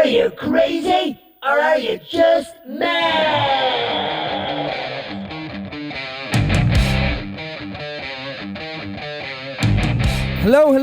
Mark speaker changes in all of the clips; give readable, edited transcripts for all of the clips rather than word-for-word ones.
Speaker 1: Are you crazy? Or are you just mad?
Speaker 2: Hello.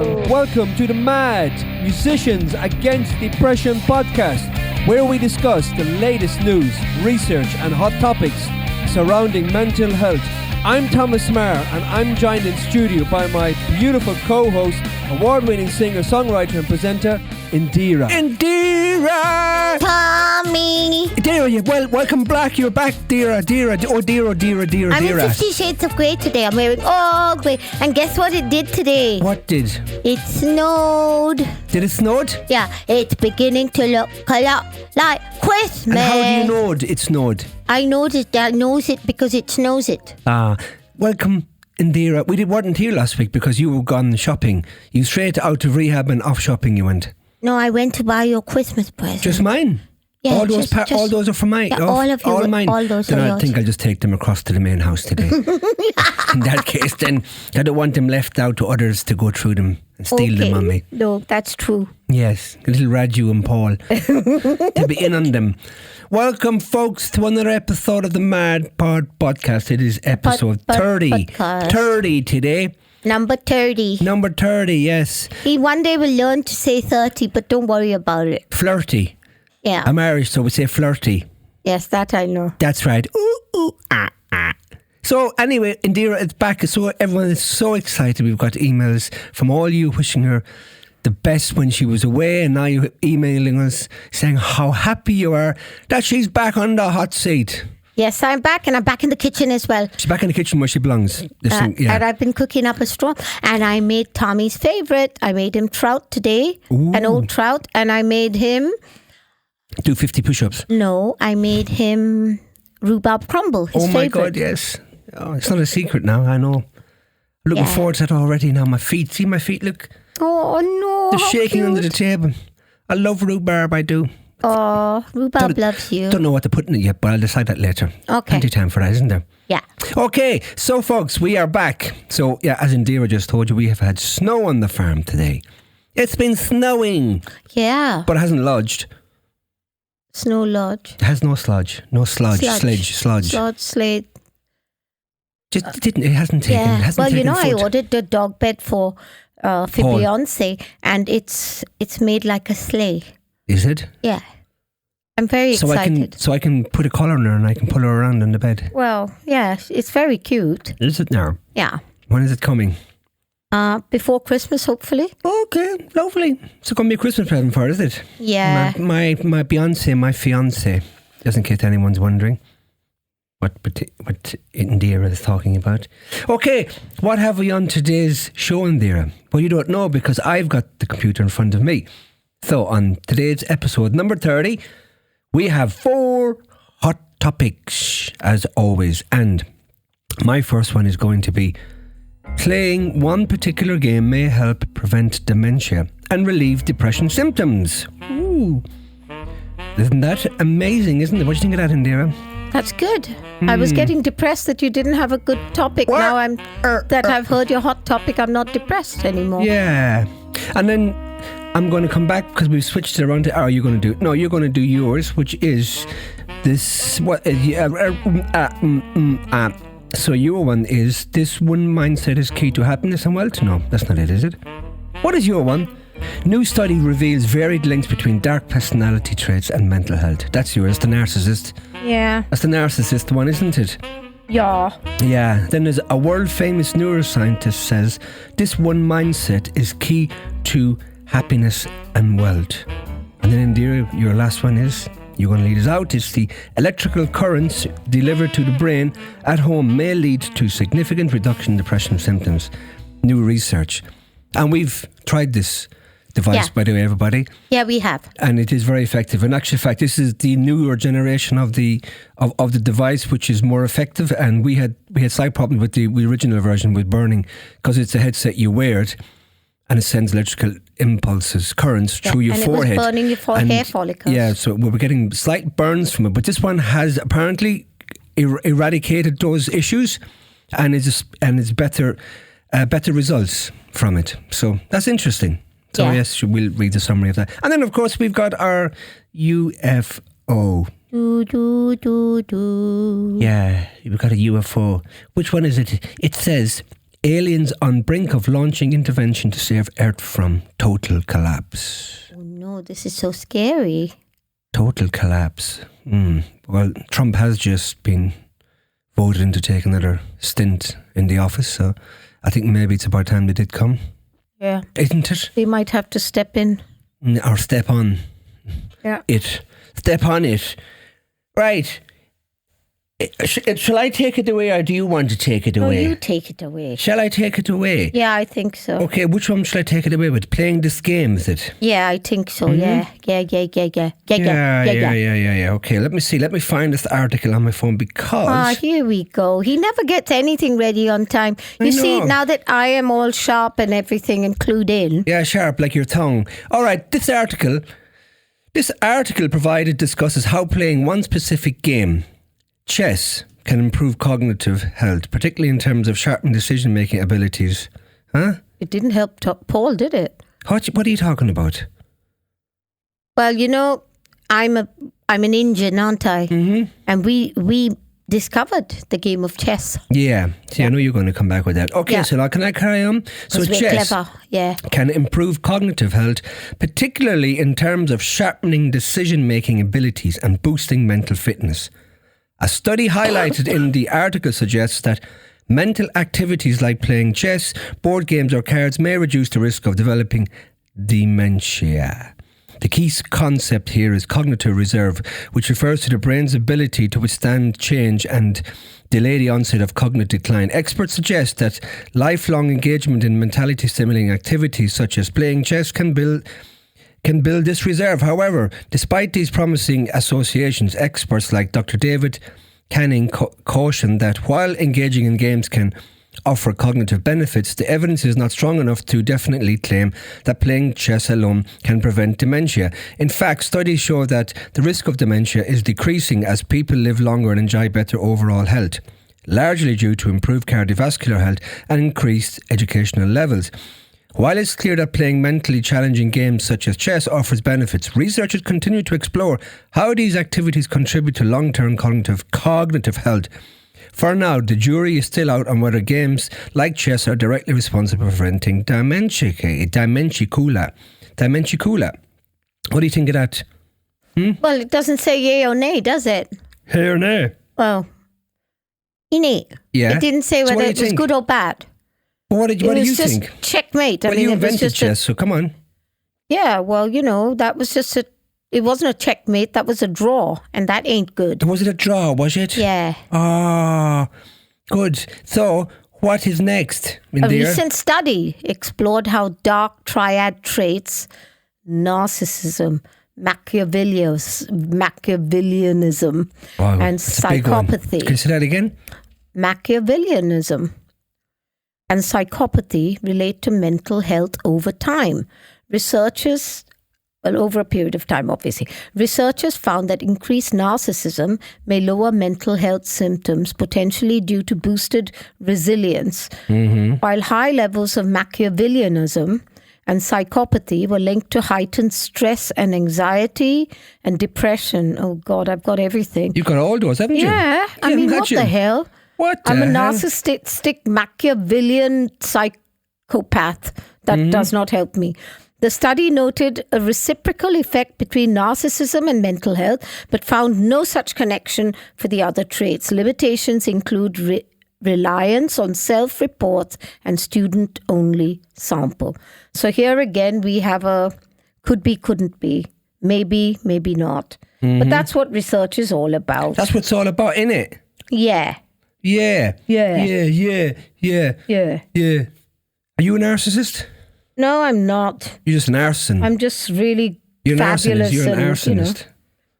Speaker 2: And welcome to the Mad Musicians Against Depression podcast, where we discuss the latest news, research and hot topics surrounding mental health. I'm Thomas Maher, and I'm joined in studio by my beautiful co-host, award-winning singer, songwriter and presenter, Indiraa.
Speaker 3: Indiraa!
Speaker 4: Tommy!
Speaker 3: Indiraa, well, welcome back. You're back, Indiraa.
Speaker 4: I'm in 50 Shades of Grey today. I'm wearing all grey. And guess what it did today?
Speaker 3: What did?
Speaker 4: It snowed.
Speaker 3: Did it snow?
Speaker 4: Yeah, it's beginning to look a lot like Christmas.
Speaker 3: And how do you know it snowed?
Speaker 4: I knows it because it snows it.
Speaker 3: Welcome, Indiraa. We weren't here last week because you were gone shopping. You straight out of rehab and off shopping you went.
Speaker 4: No, I went to buy your Christmas present.
Speaker 3: Just mine?
Speaker 4: Yeah,
Speaker 3: all those are for mine.
Speaker 4: Yeah, all of you.
Speaker 3: All mine.
Speaker 4: All those
Speaker 3: then
Speaker 4: are
Speaker 3: I
Speaker 4: yours.
Speaker 3: think I'll just take them across to the main house today. In that case, then I don't want them left out to others to go through them and steal them on me.
Speaker 4: No, that's true.
Speaker 3: Yes, little Raju and Paul to be in on them. Welcome, folks, to another episode of the Mad Podcast. It is episode 30.
Speaker 4: Podcast.
Speaker 3: 30 today.
Speaker 4: Number 30.
Speaker 3: Number 30, yes.
Speaker 4: One day we'll learn to say 30, but don't worry about it.
Speaker 3: Flirty.
Speaker 4: Yeah.
Speaker 3: I'm Irish, so we say flirty.
Speaker 4: Yes, that I know.
Speaker 3: That's right. Ooh, ah. So anyway, Indiraa is back. So everyone is so excited. We've got emails from all you wishing her the best when she was away, and now you're emailing us saying how happy you are that she's back on the hot seat.
Speaker 4: Yes, I'm back, and I'm back in the kitchen as well.
Speaker 3: She's back in the kitchen where she belongs.
Speaker 4: And I've been cooking up a straw, and I made Tommy's favourite. I made him trout today, an old trout, and I made him...
Speaker 3: Do 50 push-ups.
Speaker 4: No, I made him rhubarb crumble, his
Speaker 3: my
Speaker 4: favourite.
Speaker 3: God, yes. Oh, it's not a secret now, I know. Looking forward to it already now. My feet, see my feet, look.
Speaker 4: Oh, no.
Speaker 3: They're shaking
Speaker 4: cute.
Speaker 3: under the table. I love rhubarb, I do.
Speaker 4: Oh, rhubarb loves you.
Speaker 3: Don't know what to put in it yet, but I'll decide that later.
Speaker 4: Okay.
Speaker 3: Plenty of time for that, isn't there?
Speaker 4: Yeah.
Speaker 3: Okay, so folks, we are back. So, yeah, as Indiraa just told you, we have had snow on the farm today. It's been snowing.
Speaker 4: Yeah.
Speaker 3: But it hasn't lodged.
Speaker 4: Snow lodge.
Speaker 3: It has no sludge. No sludge. Sludge.
Speaker 4: Sludge, slate.
Speaker 3: Just didn't. It hasn't taken.
Speaker 4: Yeah.
Speaker 3: It hasn't
Speaker 4: Well,
Speaker 3: taken
Speaker 4: you know,
Speaker 3: foot.
Speaker 4: I ordered the dog bed for Beyonce, and it's made like a sleigh.
Speaker 3: Is it?
Speaker 4: Yeah. I'm very excited.
Speaker 3: So I can put a collar on her and I can pull her around in the bed.
Speaker 4: Well, yeah, it's very cute.
Speaker 3: Is it now?
Speaker 4: Yeah.
Speaker 3: When is it coming?
Speaker 4: Before Christmas, hopefully.
Speaker 3: Okay, lovely. It's going to be a Christmas present for her, is it?
Speaker 4: Yeah.
Speaker 3: My Beyonce, my fiance, just in case anyone's wondering what Indiraa is talking about. Okay, what have we on today's show, Indiraa? Well, you don't know because I've got the computer in front of me. So on today's episode number 30, we have 4 hot topics, as always. And my first one is going to be playing one particular game may help prevent dementia and relieve depression symptoms. Ooh. Isn't that amazing, isn't it? What do you think of that, Indiraa?
Speaker 4: That's good. I was getting depressed that you didn't have a good topic.
Speaker 3: What?
Speaker 4: Now I've heard your hot topic, I'm not depressed anymore.
Speaker 3: Yeah. And then I'm going to come back because we've switched it around to, are you going to do? No, you're going to do yours, which is this. What? So your one is, this one mindset is key to happiness and wealth? No, that's not it, is it? What is your one? New study reveals varied links between dark personality traits and mental health. That's yours, the narcissist.
Speaker 4: Yeah.
Speaker 3: That's the narcissist one, isn't it?
Speaker 4: Yeah.
Speaker 3: Yeah. Then there's a world famous neuroscientist says this one mindset is key to happiness and wealth. And then Indiraa, your last one is, you're going to lead us out. It's the electrical currents delivered to the brain at home may lead to significant reduction in depression symptoms. New research. And we've tried this device, by the way, everybody.
Speaker 4: Yeah, we have.
Speaker 3: And it is very effective. In actual fact, this is the newer generation of the device, which is more effective. And we had slight problems with the original version with burning because it's a headset you wear it, and it sends electrical impulses, currents through your forehead.
Speaker 4: It was burning your hair follicles.
Speaker 3: Yeah, so we were getting slight burns from it. But this one has apparently eradicated those issues, and it's better results from it. So that's interesting. So
Speaker 4: Yeah.
Speaker 3: yes, we'll read the summary of that. And then, of course, we've got our UFO.
Speaker 4: Do, do, do, do.
Speaker 3: Yeah, we've got a UFO. Which one is it? It says, aliens on brink of launching intervention to save Earth from total collapse.
Speaker 4: Oh no, this is so scary.
Speaker 3: Total collapse. Well, Trump has just been voted in to take another stint in the office, so I think maybe it's about time they did come.
Speaker 4: Yeah.
Speaker 3: Isn't it?
Speaker 4: They might have to step in.
Speaker 3: Or step on it. Step on it. Right. Shall I take it away or do you want to take it
Speaker 4: No,
Speaker 3: away?
Speaker 4: you take it away.
Speaker 3: Shall I take it away?
Speaker 4: Yeah, I think so.
Speaker 3: Okay, which one shall I take it away with? Playing this game, is it?
Speaker 4: Yeah, I think so. Yeah.
Speaker 3: Yeah. Okay, let me see. Let me find this article on my phone because...
Speaker 4: Ah, here we go. He never gets anything ready on time. You see,
Speaker 3: know.
Speaker 4: now that I am all sharp and everything and clued in.
Speaker 3: Yeah, sharp like your tongue. All right, this article provided discusses how playing one specific game, chess, can improve cognitive health, particularly in terms of sharpened decision-making abilities. Huh?
Speaker 4: It didn't help Paul, did it?
Speaker 3: What are you talking about?
Speaker 4: Well, you know, I'm an Indian, aren't I? Mm-hmm. And we discovered the game of chess.
Speaker 3: Yeah. See, I know you're going to come back with that. Okay,
Speaker 4: Yeah.
Speaker 3: so now can I carry on? So
Speaker 4: We're
Speaker 3: chess
Speaker 4: clever. Yeah.
Speaker 3: can improve cognitive health, particularly in terms of sharpening decision-making abilities and boosting mental fitness. A study highlighted in the article suggests that mental activities like playing chess, board games or cards may reduce the risk of developing dementia. The key concept here is cognitive reserve, which refers to the brain's ability to withstand change and delay the onset of cognitive decline. Experts suggest that lifelong engagement in mentally stimulating activities such as playing chess can build this reserve. However, despite these promising associations, experts like Dr. David Canning caution that while engaging in games can offer cognitive benefits, the evidence is not strong enough to definitely claim that playing chess alone can prevent dementia. In fact, studies show that the risk of dementia is decreasing as people live longer and enjoy better overall health, largely due to improved cardiovascular health and increased educational levels. While it's clear that playing mentally challenging games such as chess offers benefits, researchers continue to explore how these activities contribute to long-term cognitive health. For now, the jury is still out on whether games like chess are directly responsible for preventing dementia. What do you think of that?
Speaker 4: Well, it doesn't say yay or nay, does it?
Speaker 3: Hey or nay?
Speaker 4: Well, innate.
Speaker 3: Yeah.
Speaker 4: It didn't say
Speaker 3: So what
Speaker 4: whether
Speaker 3: do you
Speaker 4: it was
Speaker 3: think?
Speaker 4: good or bad.
Speaker 3: What do you
Speaker 4: It was just
Speaker 3: think?
Speaker 4: checkmate.
Speaker 3: Well,
Speaker 4: I mean,
Speaker 3: you
Speaker 4: it was
Speaker 3: invented
Speaker 4: just
Speaker 3: chess, so come on.
Speaker 4: yeah, well, you know, that was just it wasn't a checkmate, that was a draw, and that ain't good.
Speaker 3: Was it a draw, was it?
Speaker 4: Yeah.
Speaker 3: Ah, good. So, what is next,
Speaker 4: A
Speaker 3: Indiraa?
Speaker 4: recent study explored how dark triad traits, narcissism, Machiavellianism,
Speaker 3: Wow,
Speaker 4: and
Speaker 3: that's a big one.
Speaker 4: psychopathy.
Speaker 3: Can you say that again?
Speaker 4: Machiavellianism and psychopathy relate to mental health over time. Over a period of time, obviously. Researchers found that increased narcissism may lower mental health symptoms, potentially due to boosted resilience, while high levels of Machiavellianism and psychopathy were linked to heightened stress and anxiety and depression. Oh God, I've got everything.
Speaker 3: You've got all those, haven't you?
Speaker 4: Yeah, I mean, what the hell?
Speaker 3: What
Speaker 4: I'm a
Speaker 3: the hell?
Speaker 4: narcissistic Machiavellian psychopath. That does not help me. The study noted a reciprocal effect between narcissism and mental health, but found no such connection for the other traits. Limitations include reliance on self-reports and student-only sample. So here again, we have a could be, couldn't be, maybe, maybe not. But that's what research is all about.
Speaker 3: That's what it's all about, innit?
Speaker 4: Yeah.
Speaker 3: Yeah.
Speaker 4: Yeah.
Speaker 3: Yeah.
Speaker 4: Yeah.
Speaker 3: Are you a narcissist?
Speaker 4: No, I'm not.
Speaker 3: You're just an arson.
Speaker 4: I'm just really
Speaker 3: You're an
Speaker 4: fabulous.
Speaker 3: arsonist. You're an
Speaker 4: and,
Speaker 3: arsonist.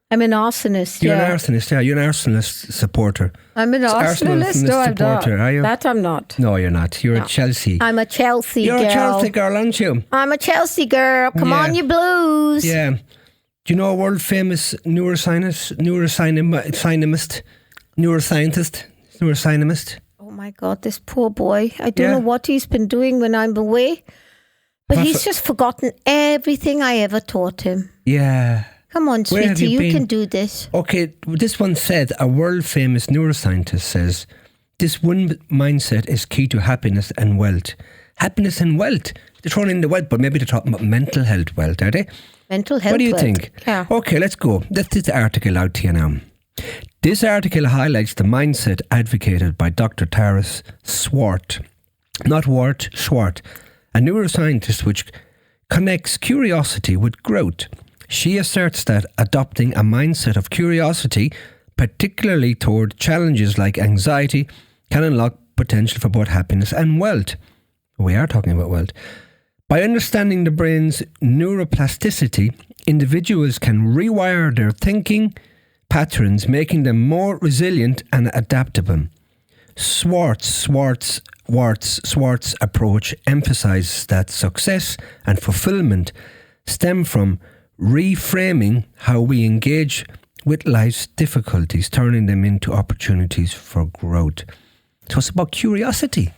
Speaker 4: I'm an arsonist.
Speaker 3: You're
Speaker 4: yeah.
Speaker 3: an arsonist, yeah. You're an arsonist supporter.
Speaker 4: I'm an arsonist. No, I'm not.
Speaker 3: supporter, are you?
Speaker 4: That I'm not.
Speaker 3: No, you're not. You're a Chelsea.
Speaker 4: I'm a Chelsea
Speaker 3: You're
Speaker 4: girl.
Speaker 3: a Chelsea girl, aren't you?
Speaker 4: I'm a Chelsea girl. Come
Speaker 3: Yeah.
Speaker 4: on, you blues.
Speaker 3: Yeah. Do you know a world famous neuroscientist?
Speaker 4: Oh my God, this poor boy. I don't
Speaker 3: Yeah.
Speaker 4: know what he's been doing when I'm away. But he's just forgotten everything I ever taught him.
Speaker 3: Yeah.
Speaker 4: Come on,
Speaker 3: Where have
Speaker 4: sweetie,
Speaker 3: you
Speaker 4: you
Speaker 3: been?
Speaker 4: can do this.
Speaker 3: Okay, this one said, a world-famous neuroscientist says, this one mindset is key to happiness and wealth. Happiness and wealth. They're throwing in the wealth, but maybe they're talking about mental health wealth, are they?
Speaker 4: Mental health.
Speaker 3: What do you
Speaker 4: wealth.
Speaker 3: think?
Speaker 4: Yeah.
Speaker 3: Okay, let's go. Let's get the article out to you now. This article highlights the mindset advocated by Dr. Taras Swart, not Wart, Swart, a neuroscientist which connects curiosity with growth. She asserts that adopting a mindset of curiosity, particularly toward challenges like anxiety, can unlock potential for both happiness and wealth. We are talking about wealth. By understanding the brain's neuroplasticity, individuals can rewire their thinking patterns, making them more resilient and adaptable. Swart's approach emphasizes that success and fulfillment stem from reframing how we engage with life's difficulties, turning them into opportunities for growth. So it's about curiosity.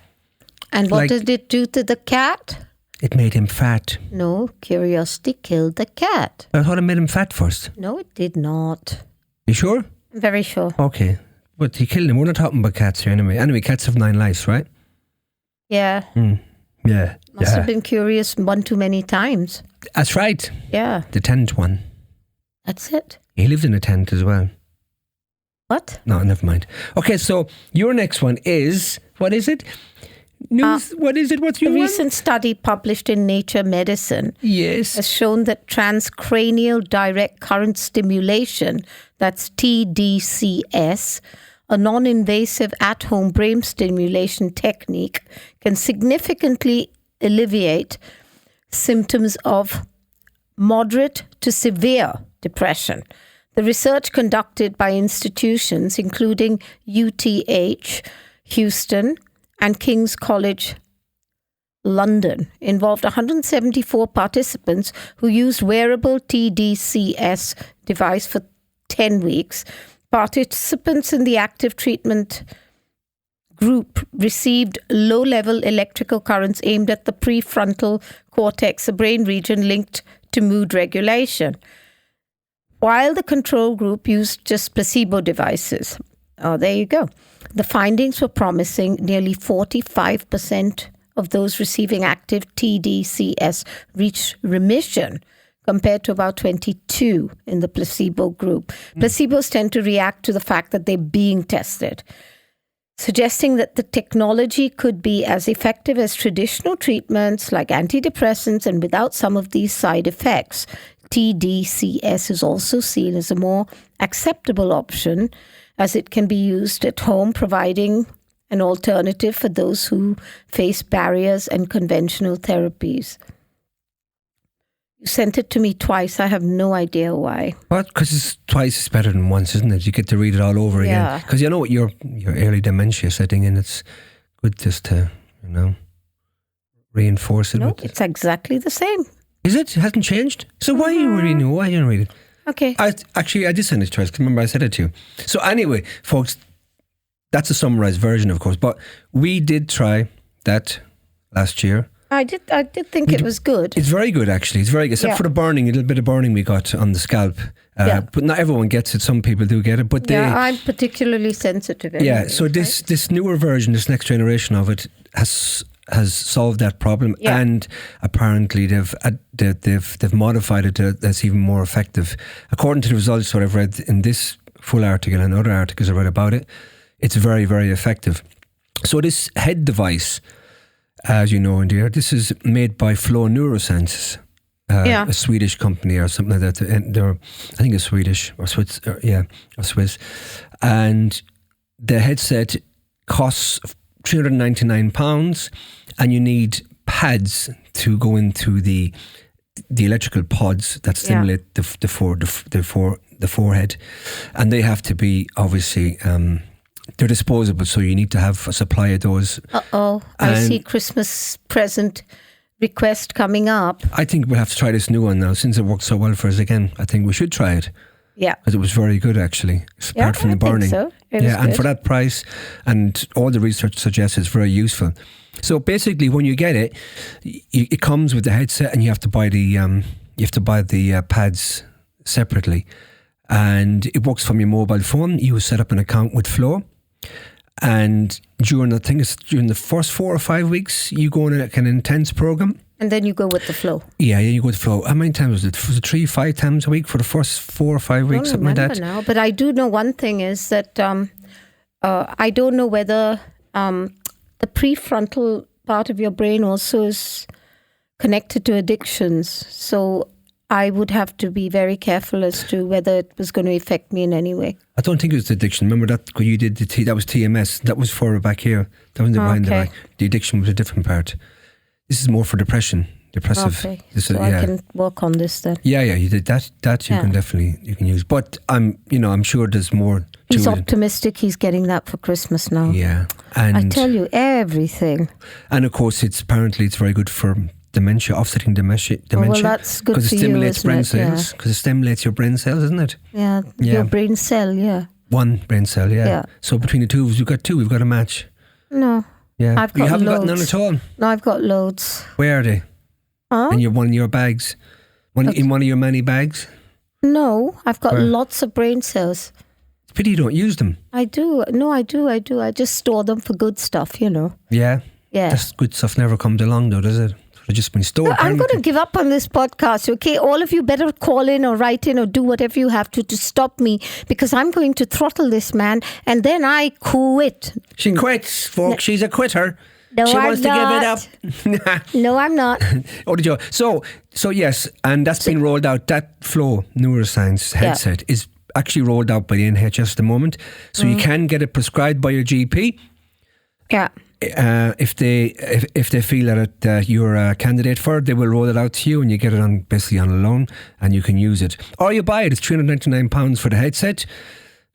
Speaker 4: And what did it do to the cat?
Speaker 3: It made him fat.
Speaker 4: No, curiosity killed the cat.
Speaker 3: I thought it made him fat first.
Speaker 4: No, it did not.
Speaker 3: You sure?
Speaker 4: I'm very sure.
Speaker 3: Okay. But he killed him. We're not talking about cats here anyway. Anyway, cats have 9 lives, right?
Speaker 4: Yeah.
Speaker 3: Yeah.
Speaker 4: Must have been curious one too many times.
Speaker 3: That's right.
Speaker 4: Yeah.
Speaker 3: The tent one.
Speaker 4: That's it.
Speaker 3: He lived in a tent as well.
Speaker 4: What?
Speaker 3: No, never mind. Okay, so your next one is, what is it? News, what is it? What's your
Speaker 4: A
Speaker 3: one?
Speaker 4: recent study published in Nature Medicine
Speaker 3: Yes.
Speaker 4: has shown that transcranial direct current stimulation, that's TDCS, a non-invasive at-home brain stimulation technique, can significantly alleviate symptoms of moderate to severe depression. The research conducted by institutions including UTH, Houston, and King's College London involved 174 participants who used wearable TDCS device for 10 weeks. Participants in the active treatment group received low-level electrical currents aimed at the prefrontal cortex, a brain region linked to mood regulation, while the control group used just placebo devices. Oh, there you go. The findings were promising. Nearly 45% of those receiving active TDCS reached remission, compared to about 22 in the placebo group. Placebos tend to react to the fact that they're being tested, suggesting that the technology could be as effective as traditional treatments like antidepressants and without some of these side effects. TDCS is also seen as a more acceptable option, as it can be used at home, providing an alternative for those who face barriers and conventional therapies. You sent it to me twice. I have no idea why.
Speaker 3: What? Because it's twice is better than once, isn't it? You get to read it all over again. Because you know what your early dementia setting, and it's good just to, reinforce it.
Speaker 4: No, it's exactly the same.
Speaker 3: Is it? It hasn't changed? So why are you reading it? Why are you read it?
Speaker 4: Okay.
Speaker 3: I did send it twice, because remember I said it to you. So anyway, folks, that's a summarised version, of course, but we did try that last year.
Speaker 4: I did think it was good.
Speaker 3: It's very good, actually. It's very good, except for the burning, a little bit of burning we got on the scalp. But not everyone gets it. Some people do get it, but
Speaker 4: I'm particularly sensitive. Anyway,
Speaker 3: so this newer version, this next generation of it, has solved that problem, and apparently they've modified it that's even more effective. According to the results that I've read in this full article and other articles I read about it, it's very, very effective. So this head device, as you know, Indiraa, this is made by Flow Neurosciences, a Swedish company or something like that. And they're, I think it's Swedish or Swiss, or Swiss. And the headset costs £399, and you need pads to go into the electrical pods that stimulate the forehead, and they have to be obviously they're disposable, so you need to have a supply of those.
Speaker 4: I see Christmas present request coming up.
Speaker 3: I think we'll have to try this new one now, since it worked so well for us again. I think we should try it.
Speaker 4: Yeah.
Speaker 3: Because it was very good, actually, apart from the burning.
Speaker 4: I think so. It was
Speaker 3: and
Speaker 4: good.
Speaker 3: for that price, and all the research suggests it's very useful. So basically, when you get it, it comes with the headset, and you have to buy the pads separately, and it works from your mobile phone. You set up an account with Flow, and during the first 4 or 5 weeks, you go on an intense program.
Speaker 4: And then you go with the flow.
Speaker 3: Yeah, you go with the Flow. How many times was it? Was it 3-5 times a week for the first 4 or 5 weeks, something like that?
Speaker 4: Now, but I do know one thing is that I don't know whether the prefrontal part of your brain also is connected to addictions. So I would have to be very careful as to whether it was going to affect me in any way.
Speaker 3: I don't think it was addiction. Remember that you did that was TMS. That was for back here. That was behind the back. The addiction was a different part. This is more for depression. Depressive.
Speaker 4: Okay.
Speaker 3: So
Speaker 4: I can work on this then.
Speaker 3: Yeah, you did that. You can definitely use. But I'm sure there's more.
Speaker 4: He's optimistic. He's getting that for Christmas now.
Speaker 3: Yeah, and
Speaker 4: I tell you everything.
Speaker 3: And of course, it's very good for dementia, offsetting dementia.
Speaker 4: Well, that's good for you,
Speaker 3: because it stimulates
Speaker 4: isn't
Speaker 3: brain
Speaker 4: it?
Speaker 3: cells. Because it stimulates your brain cells, isn't it?
Speaker 4: Yeah, your brain cell. Yeah.
Speaker 3: One brain cell. Yeah. So between the two of us, we've got two. We've got a match.
Speaker 4: No.
Speaker 3: Yeah.
Speaker 4: I've got
Speaker 3: you haven't
Speaker 4: loads.
Speaker 3: got none at all.
Speaker 4: No, I've got loads.
Speaker 3: Where are they?
Speaker 4: Huh?
Speaker 3: In one of your bags? In one of your many bags?
Speaker 4: No, I've got lots of brain cells.
Speaker 3: It's a pity you don't use them.
Speaker 4: I do. No, I do. I just store them for good stuff,
Speaker 3: Yeah?
Speaker 4: Yeah.
Speaker 3: That good stuff never comes along though, does it? It's just been stored.
Speaker 4: No, I'm going to give up on this podcast, okay? All of you better call in or write in or do whatever you have to stop me, because I'm going to throttle this man and then I quit.
Speaker 3: She quits, folks. She's a quitter.
Speaker 4: No,
Speaker 3: she
Speaker 4: I'm
Speaker 3: wants
Speaker 4: not.
Speaker 3: to give it up.
Speaker 4: No, I'm not.
Speaker 3: Oh, did you? So yes, and that's been rolled out. That Flow neuroscience headset is actually rolled out by the NHS at the moment. So you can get it prescribed by your GP.
Speaker 4: Yeah.
Speaker 3: If they feel that you're a candidate for it, they will roll it out to you, and you get it basically on a loan, and you can use it. Or you buy it. It's £399 for the headset.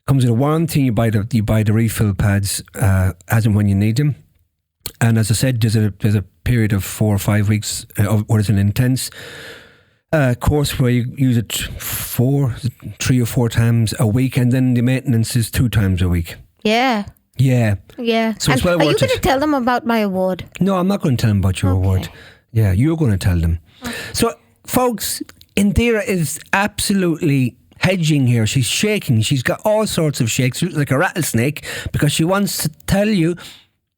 Speaker 3: Comes with a warranty. You buy the refill pads as and when you need them. And as I said, there's a period of 4 or 5 weeks, or it's an intense course where you use it 3 or 4 times a week, and then the maintenance is 2 times a week.
Speaker 4: Yeah.
Speaker 3: Yeah.
Speaker 4: Yeah.
Speaker 3: So it's well
Speaker 4: are you
Speaker 3: worth
Speaker 4: going to
Speaker 3: it.
Speaker 4: tell them about my award?
Speaker 3: No, I'm not going to tell them about your award. Yeah, you're going to tell them. Okay. So, folks, Indiraa is absolutely hedging here. She's shaking. She's got all sorts of shakes. She looks like a rattlesnake because she wants to tell you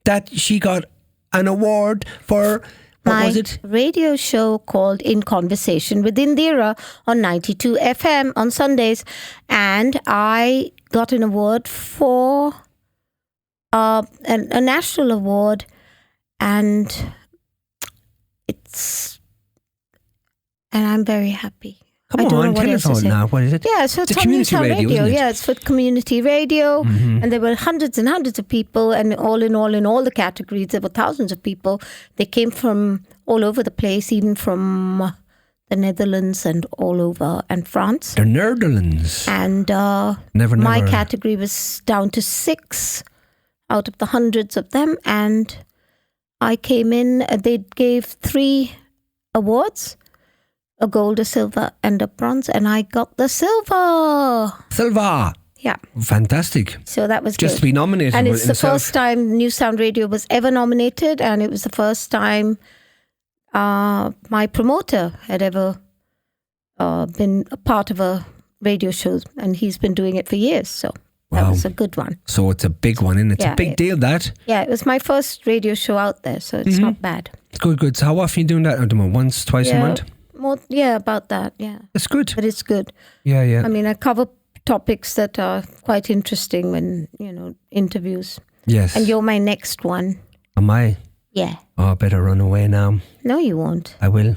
Speaker 3: that she got an award for... What was it?
Speaker 4: Radio show called In Conversation with Indiraa on 92 FM on Sundays. And I got an award for a national award. And I'm very happy.
Speaker 3: Come on, tell us all now. What is it?
Speaker 4: Yeah, so it's on
Speaker 3: community radio, isn't it?
Speaker 4: Yeah, it's for community radio. And there were hundreds and hundreds of people, and all in all the categories, there were thousands of people. They came from all over the place, even from the Netherlands and all over, and France.
Speaker 3: The Netherlands.
Speaker 4: And
Speaker 3: never.
Speaker 4: My category was down to 6 out of the hundreds of them. And I came in, they gave 3 awards. A gold, a silver, and a bronze, and I got the silver.
Speaker 3: Silver.
Speaker 4: Yeah.
Speaker 3: Fantastic.
Speaker 4: So that was
Speaker 3: just
Speaker 4: good.
Speaker 3: to be nominated.
Speaker 4: And it's the first time New Sound Radio was ever nominated, and it was the first time my promoter had ever been a part of a radio show, and he's been doing it for years. So that was a good one.
Speaker 3: So it's a big one, and it's a big deal, that.
Speaker 4: Yeah, it was my first radio show out there, so it's not bad.
Speaker 3: Good. So how often are you doing that at the moment? Once, twice a month?
Speaker 4: More, about that, yeah.
Speaker 3: It's good.
Speaker 4: But it's good.
Speaker 3: Yeah.
Speaker 4: I mean, I cover topics that are quite interesting when, interviews.
Speaker 3: Yes.
Speaker 4: And you're my next one.
Speaker 3: Am I?
Speaker 4: Yeah.
Speaker 3: Oh, I better run away now.
Speaker 4: No, you won't.
Speaker 3: I will.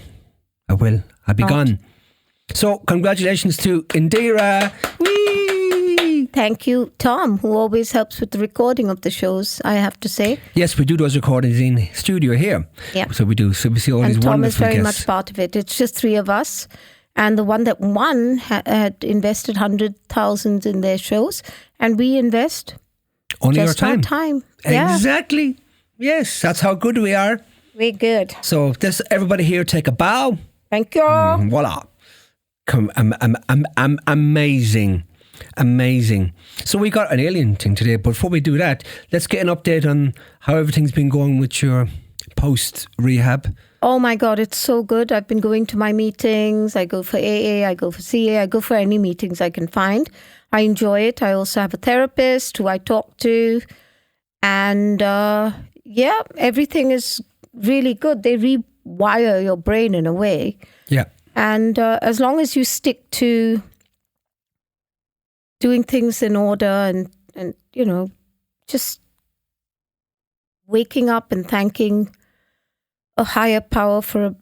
Speaker 3: I'll be gone. So, congratulations to Indiraa. Whee!
Speaker 4: Thank you, Tom, who always helps with the recording of the shows, I have to say.
Speaker 3: Yes, we do those recordings in studio here.
Speaker 4: Yeah.
Speaker 3: So we do. So we see all these
Speaker 4: Tom
Speaker 3: wonderful
Speaker 4: is very
Speaker 3: guests.
Speaker 4: much part of it. It's just 3 of us. And the one that won had invested 100,000 in their shows. And we invest
Speaker 3: only
Speaker 4: just
Speaker 3: our time.
Speaker 4: Our time. Yeah.
Speaker 3: Exactly. Yes, that's how good we are.
Speaker 4: We're good.
Speaker 3: So everybody here take a bow.
Speaker 4: Thank you.
Speaker 3: Voila. Amazing. Amazing. So we got an alien thing today, but before we do that, let's get an update on how everything's been going with your post-rehab.
Speaker 4: Oh my God, it's so good. I've been going to my meetings. I go for AA, I go for CA, I go for any meetings I can find. I enjoy it. I also have a therapist who I talk to. And everything is really good. They rewire your brain in a way.
Speaker 3: Yeah.
Speaker 4: And as long as you stick to doing things in order and just waking up and thanking a higher power for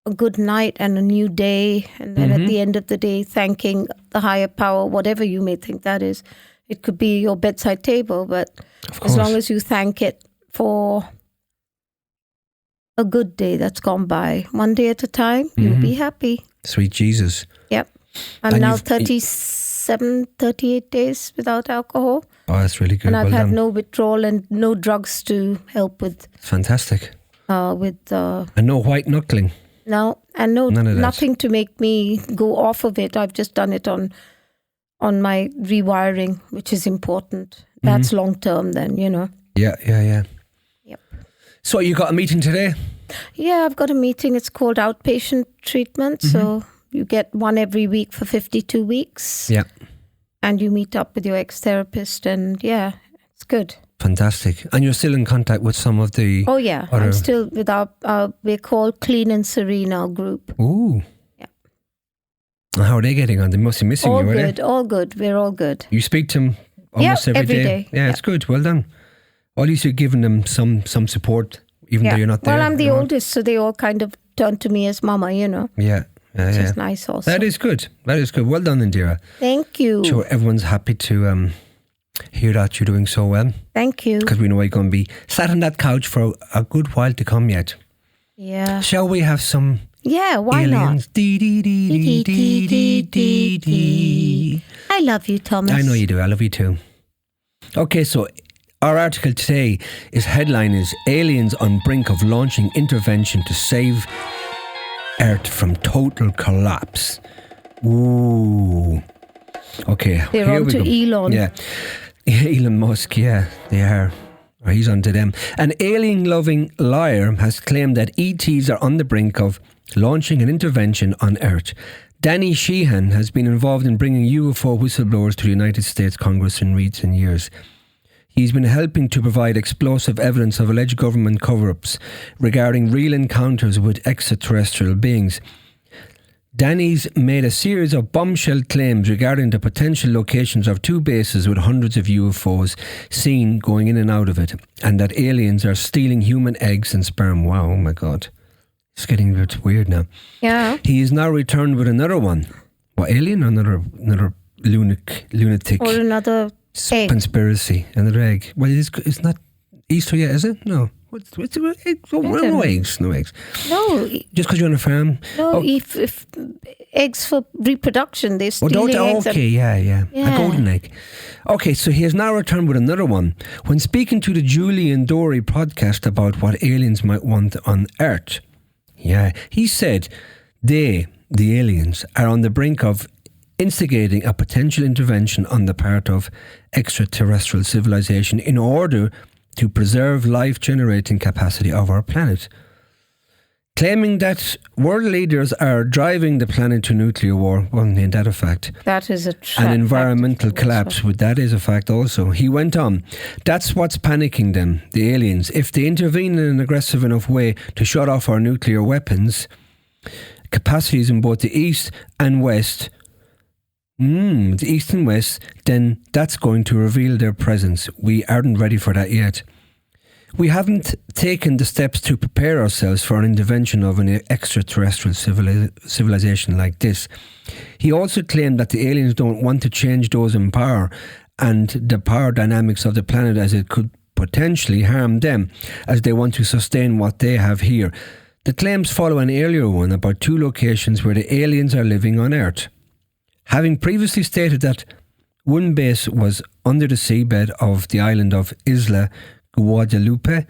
Speaker 4: a good night and a new day. And then at the end of the day, thanking the higher power, whatever you may think that is. It could be your bedside table, but as long as you thank it for a good day that's gone by, one day at a time, you'll be happy.
Speaker 3: Sweet Jesus.
Speaker 4: Yep. I'm now 38 days without alcohol.
Speaker 3: Oh, that's really good.
Speaker 4: And I've had no withdrawal and no drugs to help with.
Speaker 3: Fantastic.
Speaker 4: And
Speaker 3: no white knuckling.
Speaker 4: No, and nothing to make me go off of it. I've just done it on my rewiring, which is important. That's long term then,
Speaker 3: Yeah.
Speaker 4: Yep.
Speaker 3: So you got a meeting today?
Speaker 4: Yeah, I've got a meeting. It's called outpatient treatment. So you get one every week for 52 weeks.
Speaker 3: Yeah. And
Speaker 4: you meet up with your ex-therapist and it's good.
Speaker 3: Fantastic. And you're still in contact with some of the...
Speaker 4: Oh yeah, I'm still with we're called Clean and Serene, our group.
Speaker 3: Ooh.
Speaker 4: Yeah.
Speaker 3: And how are they getting on? They must be missing you, are they?
Speaker 4: All good. We're all good.
Speaker 3: You speak to them almost every day? Yeah, it's good. Well done. At least you're giving them some support, even though you're not there.
Speaker 4: Well, I'm the oldest, so they all kind of turn to me as mama,
Speaker 3: Yeah.
Speaker 4: Which is nice also.
Speaker 3: That is good. Well done, Indiraa.
Speaker 4: Thank you.
Speaker 3: Sure, everyone's happy to hear that you're doing so well.
Speaker 4: Thank you.
Speaker 3: Because we know you're going to be sat on that couch for a good while to come yet.
Speaker 4: Yeah.
Speaker 3: Shall we have some...
Speaker 4: Yeah, why
Speaker 3: aliens?
Speaker 4: not? Dee. I love you, Thomas.
Speaker 3: I know you do. I love you too. Okay, so our article today headline is Aliens on Brink of Launching Intervention to Save Earth from Total Collapse. Ooh. Okay.
Speaker 4: They're on to Elon.
Speaker 3: Yeah. Elon Musk, yeah, they are. Or he's on to them. An alien-loving liar has claimed that ETs are on the brink of launching an intervention on Earth. Danny Sheehan has been involved in bringing UFO whistleblowers to the United States Congress in recent years. He's been helping to provide explosive evidence of alleged government cover-ups regarding real encounters with extraterrestrial beings. Danny's made a series of bombshell claims regarding the potential locations of two bases with hundreds of UFOs seen going in and out of it, and that aliens are stealing human eggs and sperm. Wow, oh my God. It's getting a bit weird now.
Speaker 4: Yeah.
Speaker 3: He is now returned with another one. What, alien or another lunatic?
Speaker 4: Or another egg.
Speaker 3: Conspiracy. Another egg. Well, it's not Easter yet, is it? No. No eggs. No. Just because you're on a farm?
Speaker 4: No, if eggs for reproduction, they're stealing eggs.
Speaker 3: Okay, yeah. A golden egg. Okay, so he has now returned with another one. When speaking to the Julie and Dory podcast about what aliens might want on Earth, he said the aliens, are on the brink of instigating a potential intervention on the part of extraterrestrial civilization in order to preserve life-generating capacity of our planet. Claiming that world leaders are driving the planet to nuclear war, well, ain't that a fact?
Speaker 4: That is
Speaker 3: an environmental collapse, that is a fact also. He went on, that's what's panicking them, the aliens. If they intervene in an aggressive enough way to shut off our nuclear weapons, capacities in both the east and west, the east and west, then that's going to reveal their presence. We aren't ready for that yet. We haven't taken the steps to prepare ourselves for an intervention of an extraterrestrial civilization like this. He also claimed that the aliens don't want to change those in power and the power dynamics of the planet, as it could potentially harm them, as they want to sustain what they have here. The claims follow an earlier one about two locations where the aliens are living on Earth. Having previously stated that one base was under the seabed of the island of Isla Guadalupe,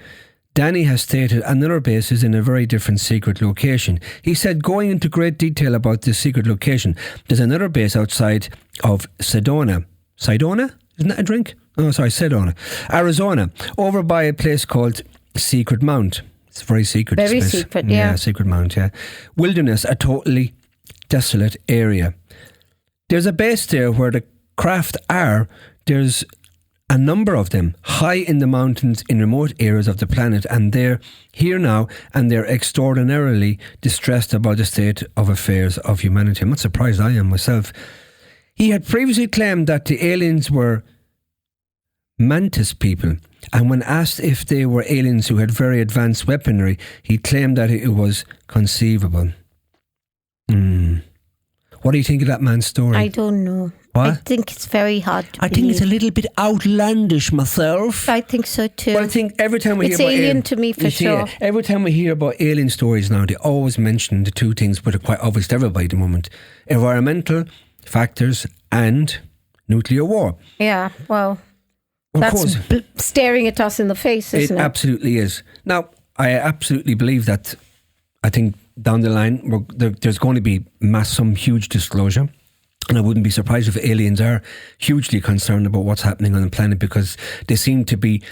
Speaker 3: Danny has stated another base is in a very different secret location. He said, going into great detail about this secret location, there's another base outside of Sedona. Sedona? Isn't that a drink? Oh, sorry, Sedona. Arizona, over by a place called Secret Mount. It's very secret.
Speaker 4: Very
Speaker 3: space.
Speaker 4: secret, yeah.
Speaker 3: Secret Mount, yeah. Wilderness, a totally desolate area. There's a base there where the craft are. There's a number of them high in the mountains in remote areas of the planet, and they're here now, and they're extraordinarily distressed about the state of affairs of humanity. I'm not surprised, I am myself. He had previously claimed that the aliens were mantis people, and when asked if they were aliens who had very advanced weaponry, he claimed that it was conceivable. What do you think of that man's story?
Speaker 4: I don't know.
Speaker 3: What?
Speaker 4: I think it's very hard to
Speaker 3: I think it's a little bit outlandish myself.
Speaker 4: I think so too.
Speaker 3: But I think every time we
Speaker 4: It's
Speaker 3: hear about
Speaker 4: alien to me for sure.
Speaker 3: Every time we hear about alien stories now, they always mention the two things which are quite obvious to everybody at the moment: environmental factors and nuclear war.
Speaker 4: Yeah, well,
Speaker 3: Of
Speaker 4: that's
Speaker 3: course,
Speaker 4: staring at us in the face, isn't it?
Speaker 3: absolutely is. Now, I absolutely believe that. I think down the line there's going to be some huge disclosure. And I wouldn't be surprised if aliens are hugely concerned about what's happening on the planet, because they seem to be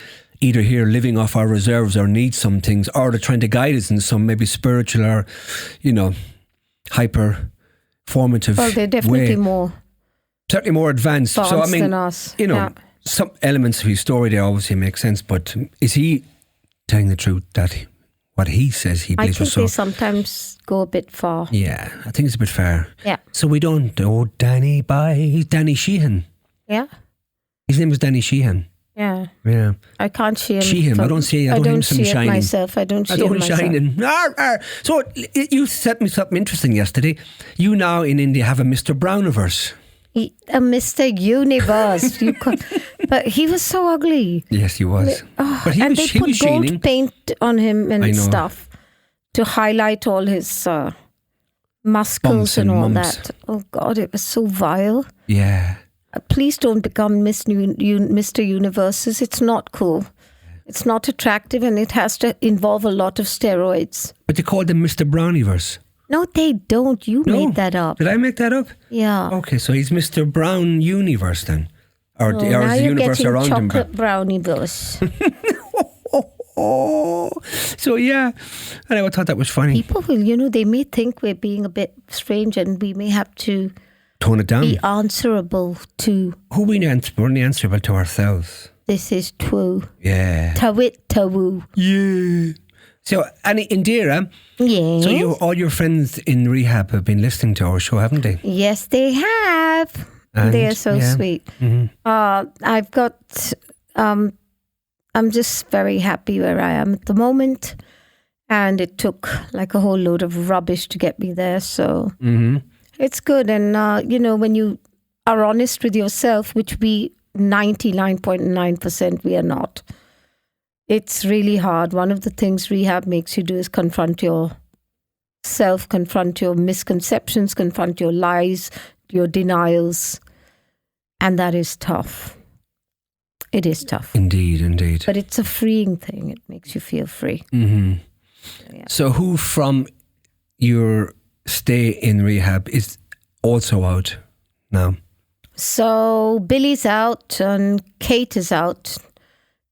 Speaker 3: either here living off our reserves or need some things, or they're trying to guide us in some maybe spiritual or, hyper formative way.
Speaker 4: Well, they're definitely
Speaker 3: Certainly more advanced. So, I mean,
Speaker 4: than us.
Speaker 3: Some elements of his story there obviously make sense, but is he telling the truth that what he says he
Speaker 4: I
Speaker 3: believes
Speaker 4: think
Speaker 3: was so?
Speaker 4: they sometimes go a bit far.
Speaker 3: Yeah, I think it's a bit fair.
Speaker 4: Yeah.
Speaker 3: So we don't. Oh, Danny Sheehan.
Speaker 4: Yeah.
Speaker 3: His name was Danny Sheehan.
Speaker 4: Yeah.
Speaker 3: Yeah.
Speaker 4: I can't see him.
Speaker 3: Sheehan. I don't see. I don't hear some
Speaker 4: see it
Speaker 3: shining.
Speaker 4: myself. I don't see it myself.
Speaker 3: Shining. So you sent me something interesting yesterday. You now in India have a Mr. Browniverse.
Speaker 4: A Mr. Universe. But he was so ugly.
Speaker 3: Yes, he was. But
Speaker 4: and they put gold
Speaker 3: shining.
Speaker 4: paint on him and stuff to highlight all his muscles
Speaker 3: Bumps
Speaker 4: and
Speaker 3: and
Speaker 4: all
Speaker 3: mumps.
Speaker 4: that. Oh God, it was so vile.
Speaker 3: Yeah.
Speaker 4: Please don't become Mr. Universes. It's not cool. It's not attractive, and it has to involve a lot of steroids.
Speaker 3: But they called him Mr. Browniverse.
Speaker 4: No, they don't. You made that up.
Speaker 3: Did I make that up?
Speaker 4: Yeah.
Speaker 3: Okay, so he's Mr. Brown Universe then. Or is
Speaker 4: now
Speaker 3: the
Speaker 4: you're
Speaker 3: universe
Speaker 4: getting
Speaker 3: around him?
Speaker 4: chocolate brownie-verse.
Speaker 3: Oh, so yeah. And I thought that was funny.
Speaker 4: People will, they may think we're being a bit strange, and we may have to
Speaker 3: Tone it down.
Speaker 4: be answerable to.
Speaker 3: Who we're only answerable to ourselves.
Speaker 4: This is true.
Speaker 3: Yeah.
Speaker 4: Tawit tawu.
Speaker 3: Yeah. So, Annie, Indiraa,
Speaker 4: Yes.
Speaker 3: so all your friends in rehab have been listening to our show, haven't they?
Speaker 4: Yes, they have.
Speaker 3: And,
Speaker 4: They're so
Speaker 3: yeah.
Speaker 4: sweet.
Speaker 3: Mm-hmm.
Speaker 4: I've got. I'm just very happy where I am at the moment, and it took like a whole load of rubbish to get me there. So it's good, and when you are honest with yourself, which we 99.9% we are not. It's really hard. One of the things rehab makes you do is confront yourself, confront your misconceptions, confront your lies, your denials. And that is tough. It is tough.
Speaker 3: Indeed.
Speaker 4: But it's a freeing thing. It makes you feel free.
Speaker 3: Mm-hmm.
Speaker 4: Yeah.
Speaker 3: So who from your stay in rehab is also out now?
Speaker 4: So Billy's out and Kate is out.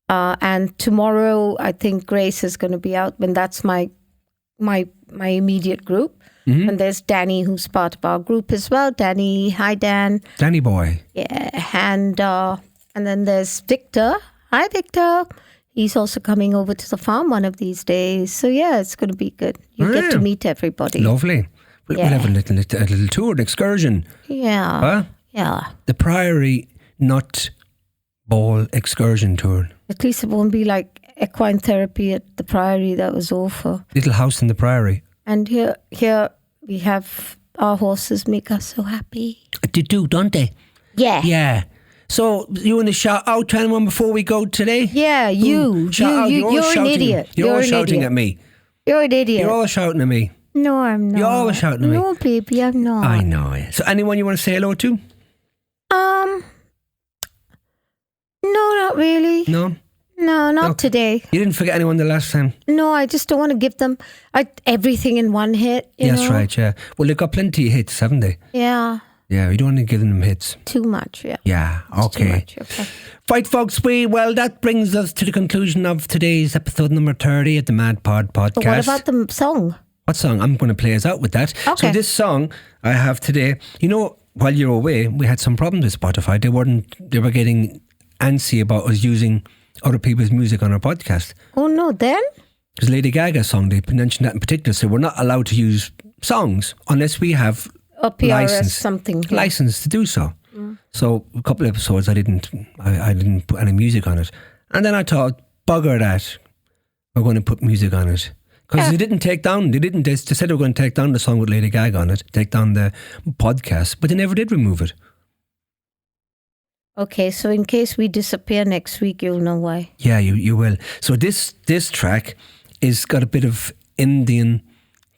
Speaker 4: And tomorrow, I think Grace is going to be out. And that's my immediate group. Mm-hmm. And there's Danny, who's part of our group as well. Danny, hi Dan.
Speaker 3: Danny boy.
Speaker 4: Yeah, and then there's Victor. Hi Victor. He's also coming over to the farm one of these days. So yeah, it's going to be good. You get to meet everybody.
Speaker 3: Lovely. We'll have a little tour, an excursion.
Speaker 4: Yeah.
Speaker 3: Huh?
Speaker 4: Yeah.
Speaker 3: The Priory Nut Ball excursion tour.
Speaker 4: At least it won't be like equine therapy at the Priory. That was awful.
Speaker 3: Little house in the Priory.
Speaker 4: And here we have our horses make us so happy.
Speaker 3: They do, don't they?
Speaker 4: Yeah.
Speaker 3: Yeah. So you want to shout out to anyone before we go today?
Speaker 4: Yeah, you're an idiot.
Speaker 3: You're all shouting at me.
Speaker 4: You're an idiot.
Speaker 3: You're all shouting at me.
Speaker 4: No, I'm not.
Speaker 3: You're always shouting at me.
Speaker 4: No, baby, I'm not.
Speaker 3: I know it. So anyone you want to say hello to?
Speaker 4: No, not really.
Speaker 3: No?
Speaker 4: No, not today.
Speaker 3: You didn't forget anyone the last time?
Speaker 4: No, I just don't want to give them everything in one hit.
Speaker 3: That's right, yeah. Well, they've got plenty of hits, haven't they?
Speaker 4: Yeah.
Speaker 3: Yeah, you don't want to give them hits.
Speaker 4: Too much, yeah.
Speaker 3: Yeah,
Speaker 4: It's
Speaker 3: okay.
Speaker 4: Too much, okay.
Speaker 3: Right, folks, well, that brings us to the conclusion of today's episode number 30 of the Mad Pod podcast.
Speaker 4: But what about the song?
Speaker 3: What song? I'm going to play us out with that.
Speaker 4: Okay.
Speaker 3: So this song I have today, while you're away, we had some problems with Spotify. They were getting antsy about us using other people's music on our podcast.
Speaker 4: Oh, no, then?
Speaker 3: Because Lady Gaga's song, they mentioned that in particular, so we're not allowed to use songs unless we have
Speaker 4: Or PRS something. Yeah.
Speaker 3: license to do so. So a couple of episodes I didn't put any music on it. And then I thought, bugger that, we're going to put music on it. Because they said they were going to take down the song with Lady Gaga on it, take down the podcast, but they never did remove it.
Speaker 4: Okay, so in case we disappear next week, you'll know why.
Speaker 3: Yeah, you will. So this track is got a bit of Indian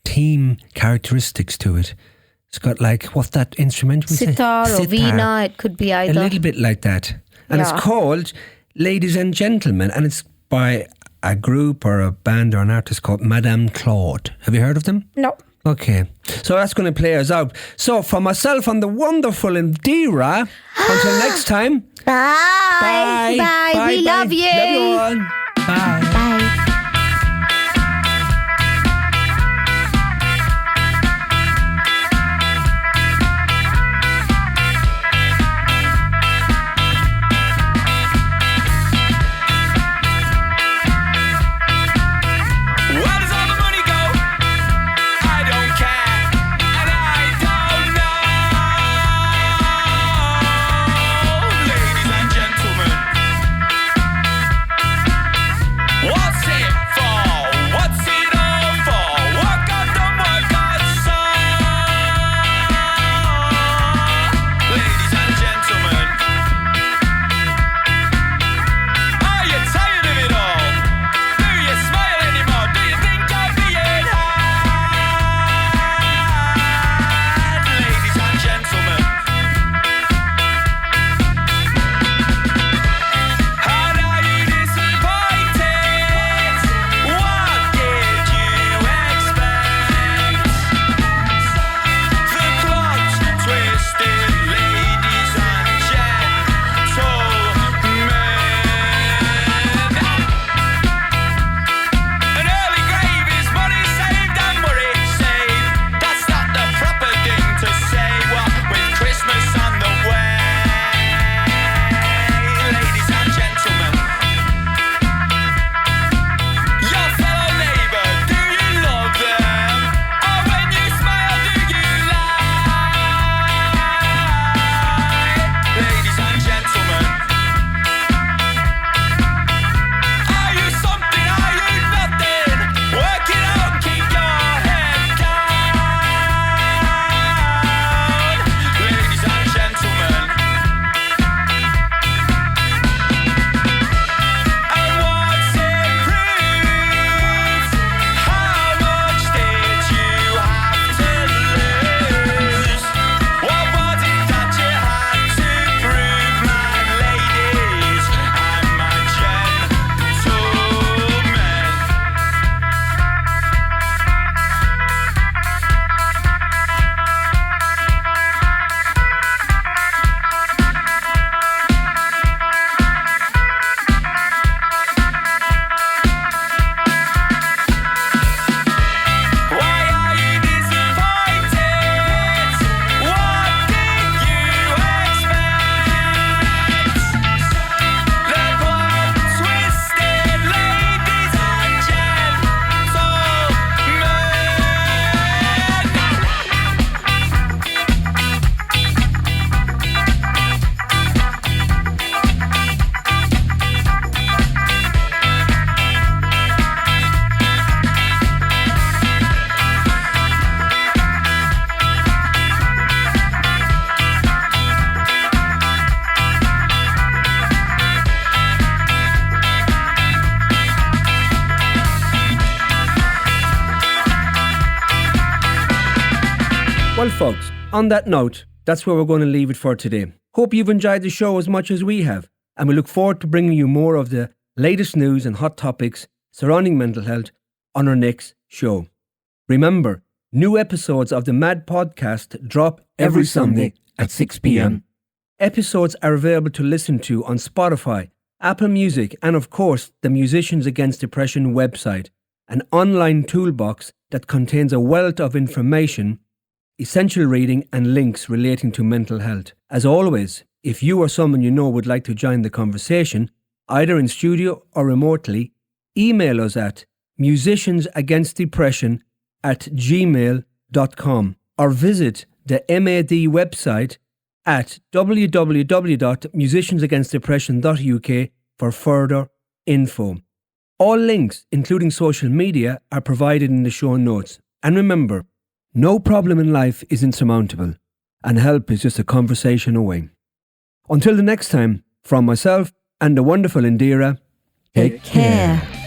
Speaker 3: theme characteristics to it. It's got what's that instrument we say?
Speaker 4: Sitar or veena, it could be either.
Speaker 3: A little bit like that. And it's called Ladies and Gentlemen, and it's by a group or a band or an artist called Madame Claude. Have you heard of them?
Speaker 4: No.
Speaker 3: Okay. So that's going to play us out. So for myself and the wonderful Indiraa, until next time.
Speaker 4: Bye.
Speaker 3: Bye.
Speaker 4: Bye. We love you.
Speaker 3: Love you all. Bye.
Speaker 4: Bye.
Speaker 5: Where does all the money go? I don't care, and I don't know. Ladies and gentlemen, what's it for? What's it all for? Work on done, work on some. Ladies and gentlemen, are you tired of it all? Do you smile anymore? Do you think you're being had? Ladies and gentlemen, and are you disappointed? What did you expect? The clock's twisted, ladies and gentlemen. An early grave is money saved and worry saved. That's not the proper thing to say. What with Christmas on the way, ladies and gentlemen. Your fellow neighbour, do you love them? Or when you smile, do you lie? Ladies and gentlemen. Are you something? Are you nothing? Work it out and keep your head down. Ladies and gentlemen. And what's it proves? How much did you have to lose? What was it that you had to prove, my ladies and my gentlemen? Why are you disappointed? What did you expect? The plot twisted, ladies and
Speaker 3: Well, folks, on that note, that's where we're going to leave it for today. Hope you've enjoyed the show as much as we have, and we look forward to bringing you more of the
Speaker 2: latest news and hot topics surrounding mental health on our next show. Remember, new episodes of the Mad Podcast drop every Sunday at 6 p.m. Episodes are available to listen to on Spotify, Apple Music, and of course, the Musicians Against Depression website, an online toolbox that contains a wealth of information, essential reading, and links relating to mental health. As always, if you or someone you know would like to join the conversation, either in studio or remotely, email us at musiciansagainstdepression@gmail.com or visit the MAD website at www.musiciansagainstdepression.uk for further info. All links, including social media, are provided in the show notes. And remember, no problem in life is insurmountable, and help is just a conversation away. Until the next time, from myself and the wonderful Indiraa, take care.